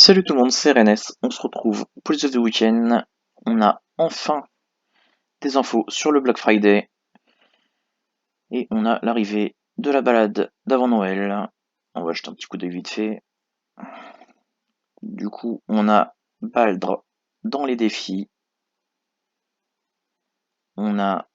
Salut tout le monde, c'est Rennes. On se retrouve pour les of the Weekend. On a enfin des infos sur le Black Friday et on a l'arrivée de la balade d'avant Noël. On va jeter un petit coup d'œil vite fait. Du coup, on a Baldr dans les défis. On a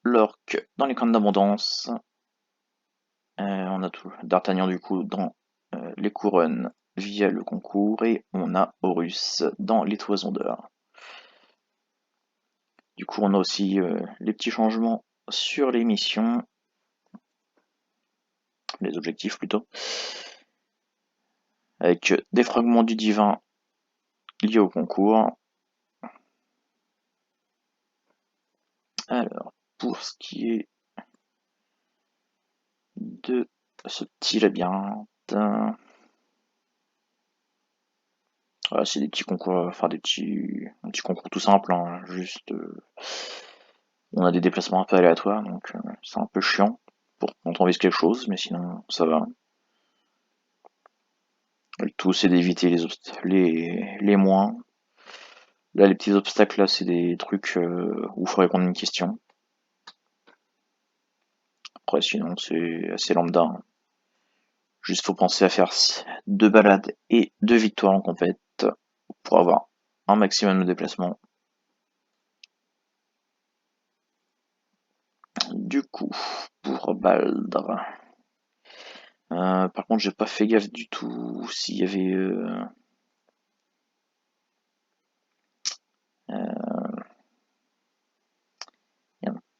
l'orque dans les camps d'abondance. On a tout D'Artagnan du coup dans les couronnes via le concours et on a Horus dans les toisons d'or. Du coup, on a aussi les petits changements sur les missions, les objectifs plutôt, avec des fragments du divin liés au concours. Alors, pour ce qui est de ce petit labyrinthe, voilà, c'est des petits concours, enfin un petit concours tout simple, hein, juste on a des déplacements un peu aléatoires, donc c'est un peu chiant pour quand on vise quelque chose, mais sinon ça va. Le tout c'est d'éviter les moins. Là les petits obstacles là c'est des trucs où il faudrait qu'on ait une question. Après sinon c'est assez lambda, hein. Juste faut penser à faire 2 balades et 2 victoires en compète pour avoir un maximum de déplacement. Du coup, pour Baldr. Par contre, j'ai pas fait gaffe du tout s'il y avait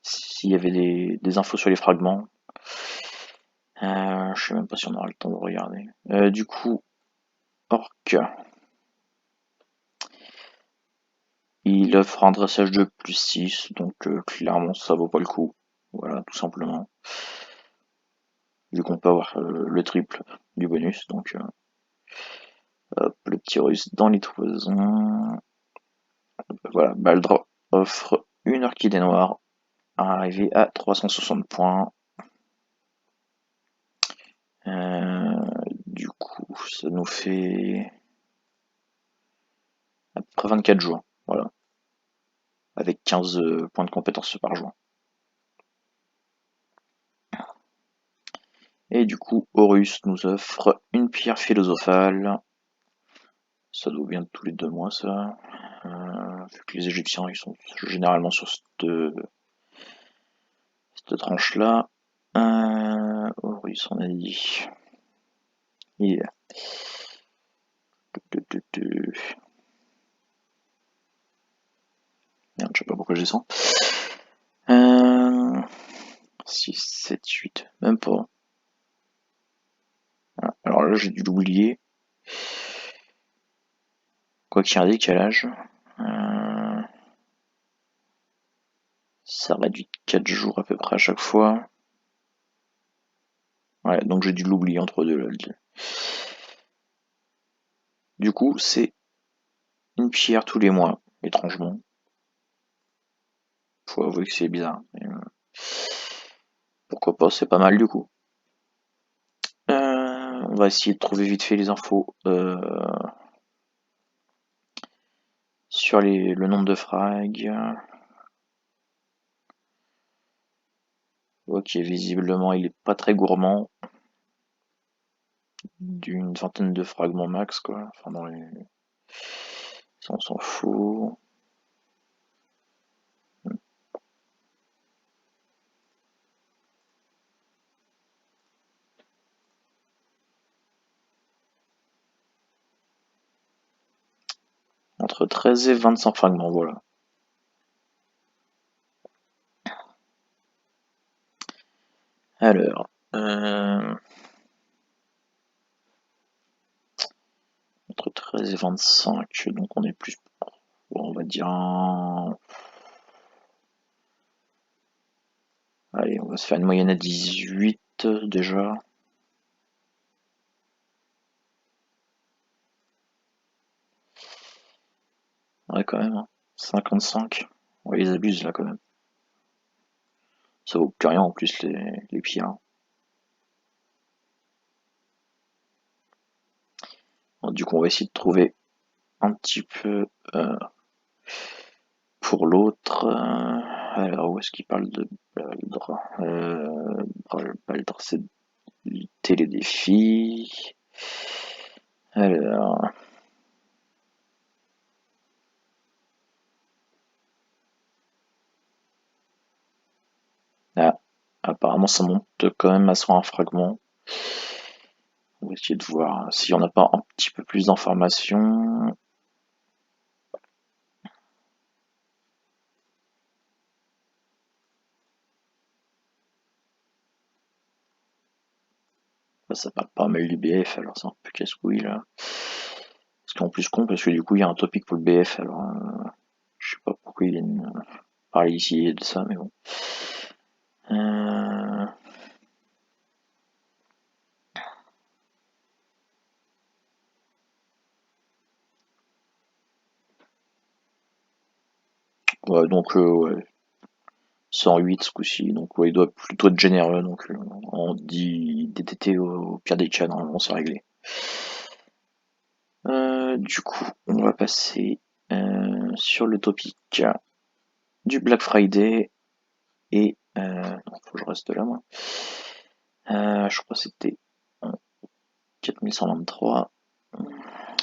s'il y avait des infos sur les fragments. Je sais même pas si on aura le temps de regarder. Du coup, Orc, il offre un dressage de +6, donc clairement ça vaut pas le coup. Voilà, tout simplement. Vu qu'on peut avoir le triple du bonus, donc hop, le petit russe dans les toisons. Voilà, Baldr offre une orchidée noire, arrivée à 360 points. Du coup, ça nous fait à peu près 24 jours, voilà, avec 15 points de compétence par jour. Et du coup, Horus nous offre une pierre philosophale. Ça doit bien tous les 2 mois, ça. Vu que les Égyptiens, ils sont généralement sur cette tranche-là. Horus, on a dit. Yeah. Merde, je sais pas pourquoi je descends. 6, 7, 8, même pas. Voilà. Alors là, j'ai dû l'oublier. Quoi qu'il y ait un décalage. Ça réduit de 4 jours à peu près à chaque fois. Ouais, donc j'ai dû l'oublier entre deux là. Du coup, c'est une pierre tous les mois, étrangement. Faut avouer que c'est bizarre. Mais, pourquoi pas, c'est pas mal du coup. On va essayer de trouver vite fait les infos sur le nombre de frags. Ok, visiblement il est pas très gourmand. D'une vingtaine de fragments max quoi. Enfin dans les. Ça on s'en fout. Entre 13 et 25 fragments, voilà. Alors, entre 13 et 25, donc on est plus, bon, on va dire allez, on va se faire une moyenne à 18 déjà. Ouais, quand même, hein. 55. Ouais, ils abusent là quand même. Ça vaut plus rien en plus les pierres. Du coup, on va essayer de trouver un petit peu pour l'autre. Alors, où est-ce qu'il parle de Baldr? Baldr, c'est télédéfi. Alors, ah, apparemment, ça monte quand même à sur un fragment. On va essayer de voir si on n'a pas un petit peu plus d'informations. Ça parle pas mal du BF, alors c'est un peu casse-couille là. Ce qui est en plus con, parce que du coup, il y a un topic pour le BF, alors je sais pas pourquoi ils viennent parler ici de ça, mais bon. Euh, ouais, donc, ouais, 108 ce coup-ci, donc ouais, il doit plutôt être généreux, donc on dit DTT au pire des cas, normalement c'est réglé. Du coup, on va passer sur le topic du Black Friday et non, faut que je reste là moi. Je crois que c'était en 4123,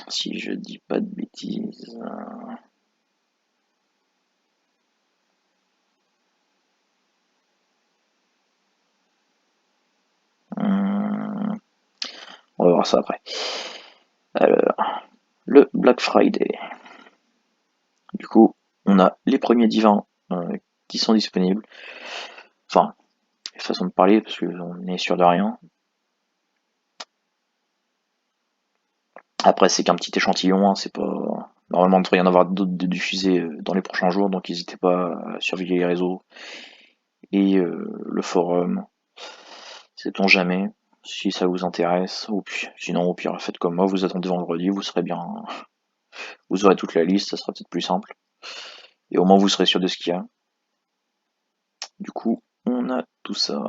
si je dis pas de bêtises. Hum, on va voir ça après. Alors, le Black Friday. Du coup, on a les premiers divans qui sont disponibles. Enfin, façon de parler, parce qu'on est sûr de rien. Après, c'est qu'un petit échantillon, hein, c'est pas. Normalement, il devrait y en avoir d'autres de diffusés dans les prochains jours, donc n'hésitez pas à surveiller les réseaux et le forum. Sait-on jamais si ça vous intéresse, ou puis, sinon au pire faites comme moi, vous attendez vendredi, vous serez bien, vous aurez toute la liste, ça sera peut-être plus simple. Et au moins vous serez sûr de ce qu'il y a. Du coup, on a tout ça.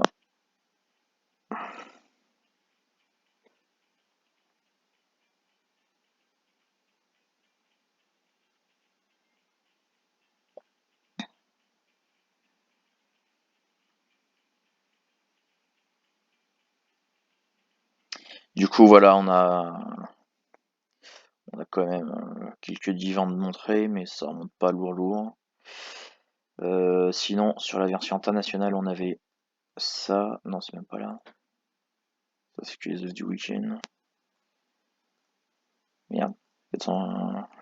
Du coup, voilà, on a quand même quelques divans de montrer, mais ça remonte pas lourd lourd. Sinon, sur la version internationale, on avait ça. Non, c'est même pas là. Ça, c'est que les œufs du week-end. Merde, peut-être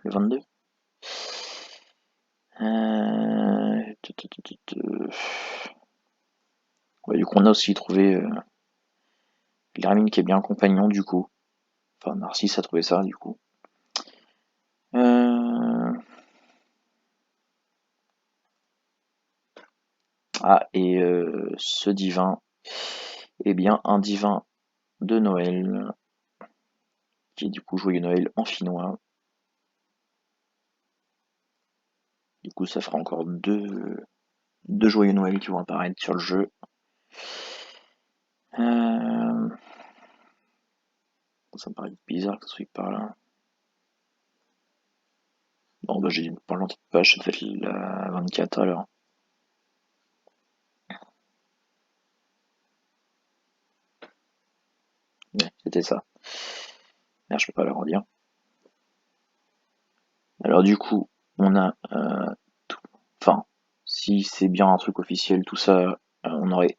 le 22. Ouais, du coup, on a aussi trouvé L'Hermine qui est bien compagnon, du coup. Enfin, Narcisse a trouvé ça, du coup. Euh, Ah, et ce divin est bien un divin de Noël, qui est du coup Joyeux Noël en finnois. Du coup, ça fera encore deux Joyeux Noël qui vont apparaître sur le jeu. Euh, Ça me paraît bizarre que ce soit par là. Bon, bah, j'ai pas longtemps de page, ça devait être la 24 alors. Ouais, c'était ça. Merde, je peux pas l'agrandir. Alors, du coup, on a tout. Enfin, si c'est bien un truc officiel, tout ça, on aurait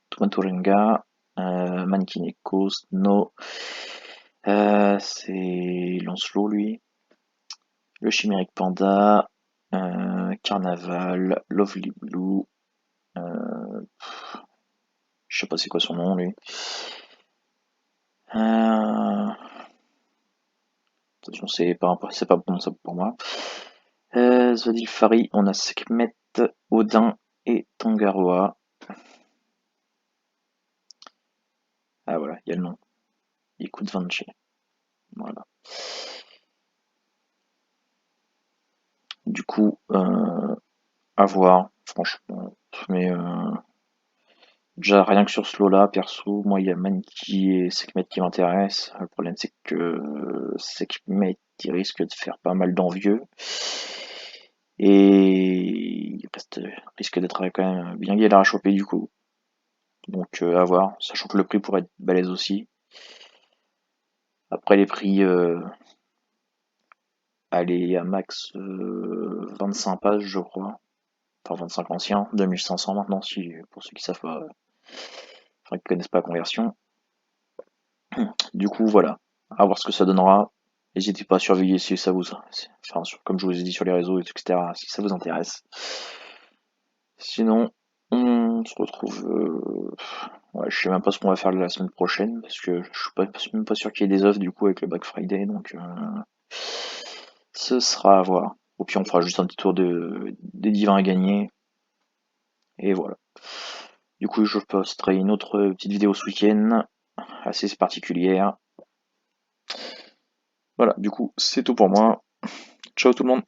Turanturenga, Mankineko, Snow, c'est Lancelot lui, le Chimérique Panda, Carnaval, Lovely Blue, je sais pas c'est quoi son nom lui. De toute façon c'est pas bon ça pour moi. Zodilfari, on a Sekhmet, Odin et Tangaroa. Ah voilà, il y a le nom. Écoute Vinci. Voilà. Du coup, à voir, franchement. Mais Déjà, rien que sur ce lot-là, perso, moi, il y a Manki et Sekhmet qui m'intéressent. Le problème, c'est que Sekhmet, il risque de faire pas mal d'envieux. Et risque d'être quand même bien galère à choper du coup. Donc, à voir. Sachant que le prix pourrait être balèze aussi. Après, les prix, allez, à max 25 pages, je crois. Enfin, 25 anciens, 2500 maintenant, si, pour ceux qui savent pas, enfin, qui connaissent pas la conversion. Du coup, voilà, à voir ce que ça donnera. N'hésitez pas à surveiller si ça vous, enfin, comme je vous ai dit sur les réseaux, etc., si ça vous intéresse. Sinon, on se retrouve. Ouais, je sais même pas ce qu'on va faire la semaine prochaine parce que même pas sûr qu'il y ait des offres du coup avec le Black Friday, donc ce sera à voir. Ou puis on fera juste un petit tour des divins à gagner et voilà. Du coup, je posterai une autre petite vidéo ce week-end assez particulière. Voilà, du coup, c'est tout pour moi. Ciao tout le monde.